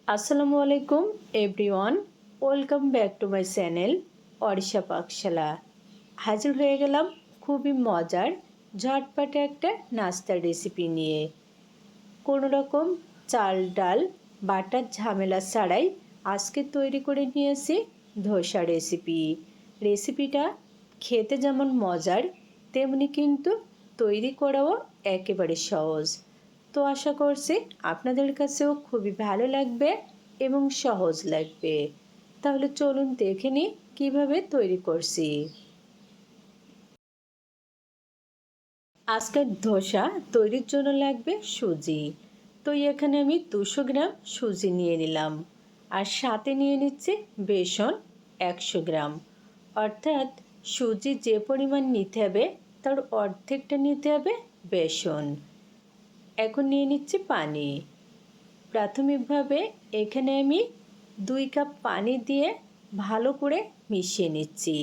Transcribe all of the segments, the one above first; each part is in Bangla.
আসসালামু আলাইকুম everyone, welcome back to my channel Arisha Pakshala. হাজির হয়ে গেলাম খুবই মজার ঝটপটে একটা নাস্তার রেসিপি নিয়ে। কোনো রকম চাল ডাল বাটার ঝামেলা ছাড়াই আজকে তৈরি করে নিয়েছি ধোসা রেসিপিটা খেতে যেমন মজার তেমনি কিন্তু তৈরি করাও একেবারে সহজ। তো আশা করছি আপনাদের কাছেও খুবই ভালো লাগবে এবং সহজ লাগবে। তাহলে চলুন দেখে নিই কীভাবে তৈরি করছি। আজকের ধোসা তৈরির জন্য লাগবে সুজি। তো এখানে আমি 200 গ্রাম সুজি নিয়ে নিলাম, আর সাথে নিয়ে নিচ্ছি বেসন 100 গ্রাম। অর্থাৎ সুজি যে পরিমাণ নিতে হবে তার অর্ধেকটা নিতে হবে বেসন। এখন নিয়ে নিচ্ছি পানি। প্রাথমিকভাবে এখানে আমি 2 কাপ পানি দিয়ে ভালো করে মিশিয়ে নিচ্ছি।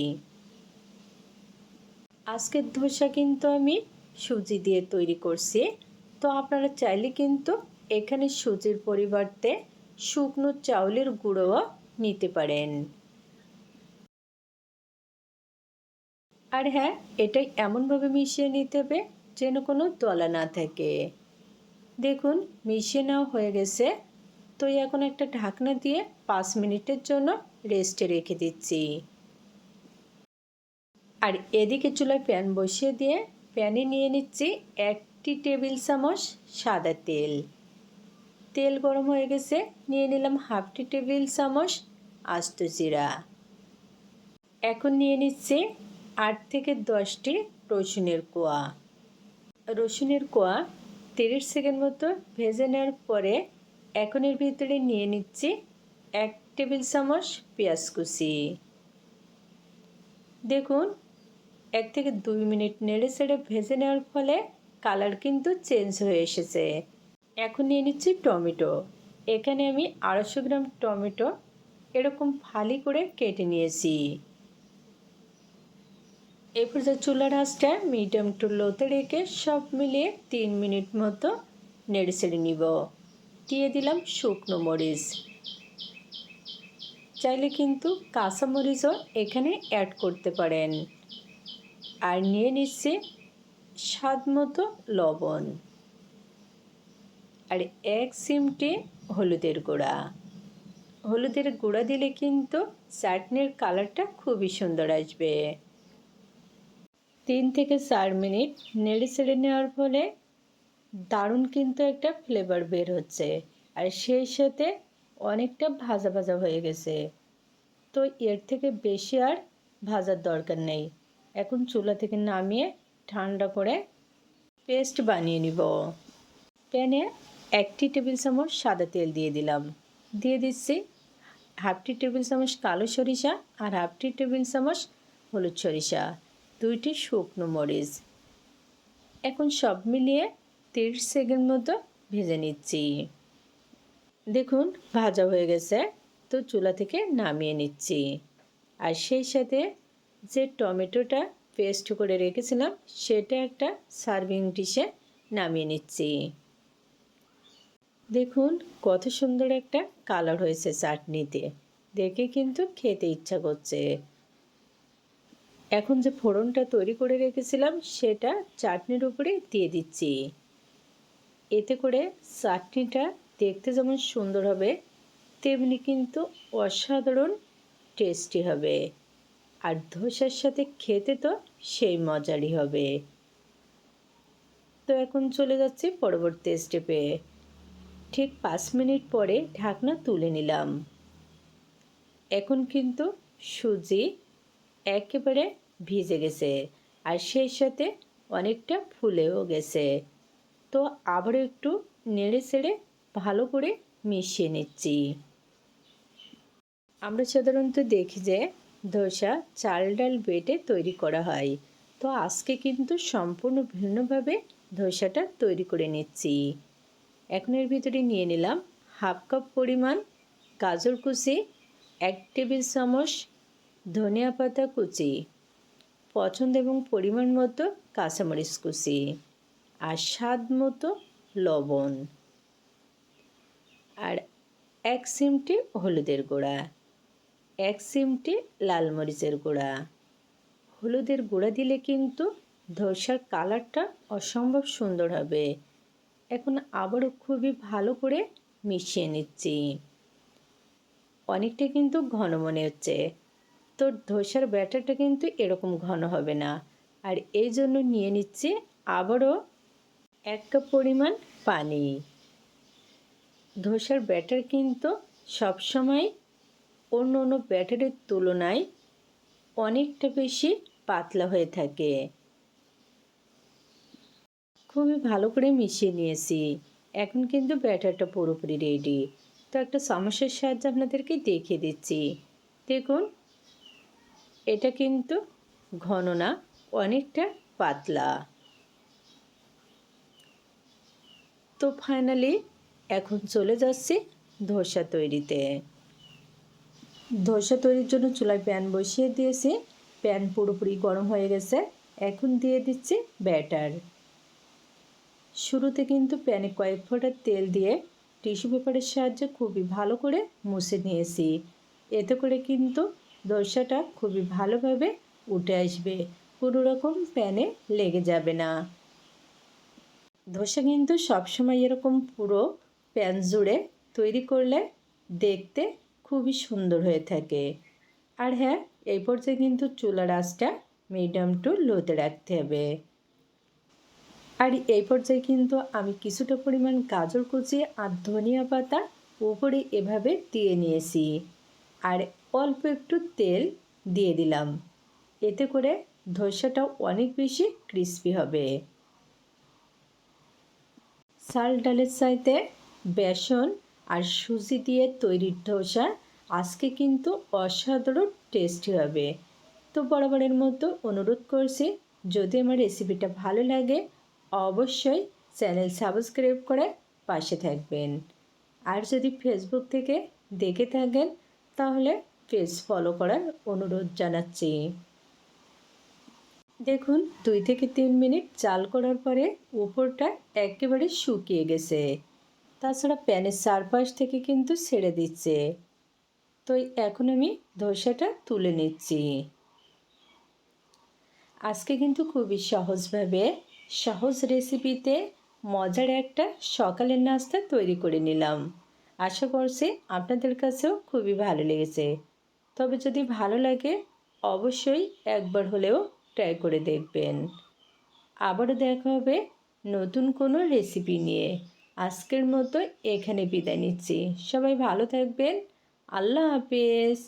আজকের ধোসা কিন্তু আমি সুজি দিয়ে তৈরি করছি। তো আপনারা চাইলে কিন্তু এখানে সুজির পরিবর্তে শুকনো চাউলের গুঁড়োও নিতে পারেন। আর হ্যাঁ, এটা এমনভাবে মিশিয়ে নিতে হবে যেন কোনো দলা না থাকে। দেখুন মিশিয়ে নেওয়া হয়ে গেছে। তো এখন একটা ঢাকনা দিয়ে 5 মিনিটের জন্য রেস্টে রেখে দিচ্ছি। আর এদিকে চুলায় প্যান বসিয়ে দিয়ে প্যানে নিয়ে নিচ্ছি 1 টেবিল চামচ সাদা তেল। তেল গরম হয়ে গেছে, নিয়ে নিলাম 1/2 টেবিল চামচ আস্ত জিরা। এখন নিয়ে নিচ্ছি 8 থেকে 10টি রসুনের কোয়া। রসুনের কোয়া 30 সেকেন্ড মতো ভেজে নেওয়ার পরে এখন এর ভিতরে নিয়ে নিচ্ছি 1 টেবিল চামচ পেঁয়াজ কুচি। দেখুন 1 থেকে 2 মিনিট নেড়ে চেড়ে ভেজে নেওয়ার ফলে কালার কিন্তু চেঞ্জ হয়ে এসেছে। এখন নিয়ে নিচ্ছি টমেটো। এখানে আমি 250 গ্রাম টমেটো এরকম ফালি করে কেটে নিয়েছি। এই পর্যায়ে চুলার আঁচটা মিডিয়াম টু লোতে রেখে সব মিলিয়ে 3 মিনিট মতো নেড়ে চেড়ে নিব। দিয়ে দিলাম শুকনো মরিচ। চাইলে কিন্তু কাঁচা মরিচও এখানে অ্যাড করতে পারেন। আর নিয়ে নিচ্ছি স্বাদ মতো লবণ আর 1 চিমটি হলুদের গুঁড়া। হলুদের গুঁড়া দিলে কিন্তু চাটনির কালারটা খুবই সুন্দর আসবে। 3 থেকে 4 মিনিট নেড়ে চেড়ে নেওয়ার ফলে দারুণ কিন্তু একটা ফ্লেভার বের হচ্ছে, আর সেই সাথে অনেকটা ভাজা ভাজা হয়ে গেছে। তো এর থেকে বেশি আর ভাজার দরকার নেই। এখন চুলা থেকে নামিয়ে ঠান্ডা করে পেস্ট বানিয়ে নিব। প্যানে 1 টেবিল চামচ সাদা তেল দিয়ে দিলাম। দিয়ে দিচ্ছি 1/2 টেবিল চামচ কালো সরিষা আর 1/2 টেবিল চামচ হলুদ সরিষা, 2টি শুকনো মরিচ। এখন সব মিলিয়ে 30 সেকেন্ড মতো ভেজে নিচ্ছি। দেখুন ভাজা হয়ে গেছে। তো চুলা থেকে নামিয়ে নিচ্ছি। আর সেই সাথে যে টমেটোটা পেস্ট করে রেখেছিলাম সেটা একটা সার্ভিং ডিশে নামিয়ে নিচ্ছি। দেখুন কত সুন্দর একটা কালার হয়েছে চাটনিতে, দেখে কিন্তু খেতে ইচ্ছা করছে। এখন যে ফোড়নটা তৈরি করে রেখেছিলাম সেটা চাটনির উপরে দিয়ে দিচ্ছি। এতে করে চাটনিটা দেখতে যেমন সুন্দর হবে তেমনি কিন্তু অসাধারণ টেস্টি হবে। আর ধোসার সাথে খেতে তো সেই মজারই হবে। তো এখন চলে যাচ্ছি পরবর্তী স্টেপে। ঠিক 5 মিনিট পরে ঢাকনা তুলে নিলাম। এখন কিন্তু সুজি একেবারে ভিজে গেছে, আর সেই সাথে অনেকটা ফুলেও গেছে। তো আবার একটু নেড়ে চেড়ে ভালো করে মিশিয়ে নিচ্ছি। আমরা সাধারণত দেখি যে ধোসা চাল ডাল বেটে তৈরি করা হয়। তো আজকে কিন্তু সম্পূর্ণ ভিন্নভাবে ধোসাটা তৈরি করে নিচ্ছি। এখন এর ভিতরে নিয়ে নিলাম 1/2 কাপ পরিমাণ গাজর কুচি, 1 টেবিল চামচ ধনিয়া পাতা কুচি, পছন্দ এবং পরিমাণ মতো কাঁচামরিচ কুচি, আর স্বাদ মতো লবণ। আর 1 চিমটি হলুদের গুঁড়া, 1 চিমটি লাল মরিচের গুঁড়া। হলুদের গুঁড়া দিলে কিন্তু ধোসার কালারটা অসম্ভব সুন্দর হবে। এখন আবারও খুবই ভালো করে মিশিয়ে নিচ্ছি। অনেকটা কিন্তু ঘন মনে হচ্ছে, তো ধোসার ব্যাটারটা কিন্তু এরকম ঘন হবে না। আর এই জন্য নিয়ে নিচ্ছি আবারও 1 কাপ পরিমাণ পানি। ধোসার ব্যাটার কিন্তু সবসময় অন্য ব্যাটারের তুলনায় অনেকটা বেশি পাতলা হয়ে থাকে। খুবই ভালো করে মিশিয়ে নিয়েছি। এখন কিন্তু ব্যাটারটা পুরোপুরি রেডি। তো একটা চামচের সাহায্যে আপনাদেরকে দেখিয়ে দিচ্ছি। দেখুন, এটা কিন্তু ঘন না, অনেকটা পাতলা। তো ফাইনালি এখন চলে যাচ্ছি ধোসা তৈরিতে। ধোসা তৈরির জন্য চুলায় প্যান বসিয়ে দিয়েছি। প্যান পুরোপুরি গরম হয়ে গেছে। এখন দিয়ে দিচ্ছি ব্যাটার। শুরুতে কিন্তু প্যানে কয়েক ফোঁটা তেল দিয়ে টিস্যু পেপারের সাহায্যে খুবই ভালো করে মুছে নিয়েছি। এতে করে কিন্তু ধোসাটা খুবই ভালোভাবে উঠে আসবে, কোনো রকম প্যানে লেগে যাবে না। ধোসা কিন্তু সবসময় এরকম পুরো প্যান জুড়ে তৈরি করলে দেখতে খুবই সুন্দর হয়ে থাকে। আর হ্যাঁ, এই পর্যায়ে কিন্তু চুলার আঁচটা মিডিয়াম টু লোতে রাখতে হবে। আর এই পর্যায়ে কিন্তু আমি কিছুটা পরিমাণ গাজর কুচি আর ধনিয়া পাতা উপরে এভাবে দিয়ে নিয়েছি। আর অল্প একটু তেল দিয়ে দিলাম। এতে করে ধোসাটা অনেক বেশি ক্রিস্পি হবে। চাল ডালের চাইতে বেসন আর সুজি দিয়ে তৈরি ধোসা আজকে কিন্তু অসাধারণ টেস্টি হবে। তো বরাবরের মতো অনুরোধ করছি, যদি আমার রেসিপিটা ভালো লাগে অবশ্যই চ্যানেল সাবস্ক্রাইব করে পাশে থাকবেন। আর যদি ফেসবুক থেকে দেখে থাকেন তাহলে পেজ ফলো করার অনুরোধ জানাচ্ছি। দেখুন, 2 থেকে 3 মিনিট জাল করার পরে উপরটা একেবারে শুকিয়ে গেছে। তাছাড়া প্যানের চারপাশ থেকে কিন্তু ছেড়ে দিচ্ছে। তো এখন আমি ধোসাটা তুলে নিচ্ছি। আজকে কিন্তু খুবই সহজভাবে সহজ রেসিপিতে মজার একটা সকালের নাস্তা তৈরি করে নিলাম। আশা করছি আপনাদের কাছেও খুবই ভালো লেগেছে। তবে যদি ভালো লাগে অবশ্যই একবার হলেও ট্রাই করে দেখবেন। আবারও দেখা হবে নতুন কোনো রেসিপি নিয়ে। আজকের মতো এখানে বিদায় নিচ্ছি। সবাই ভালো থাকবেন। আল্লাহ হাফেজ।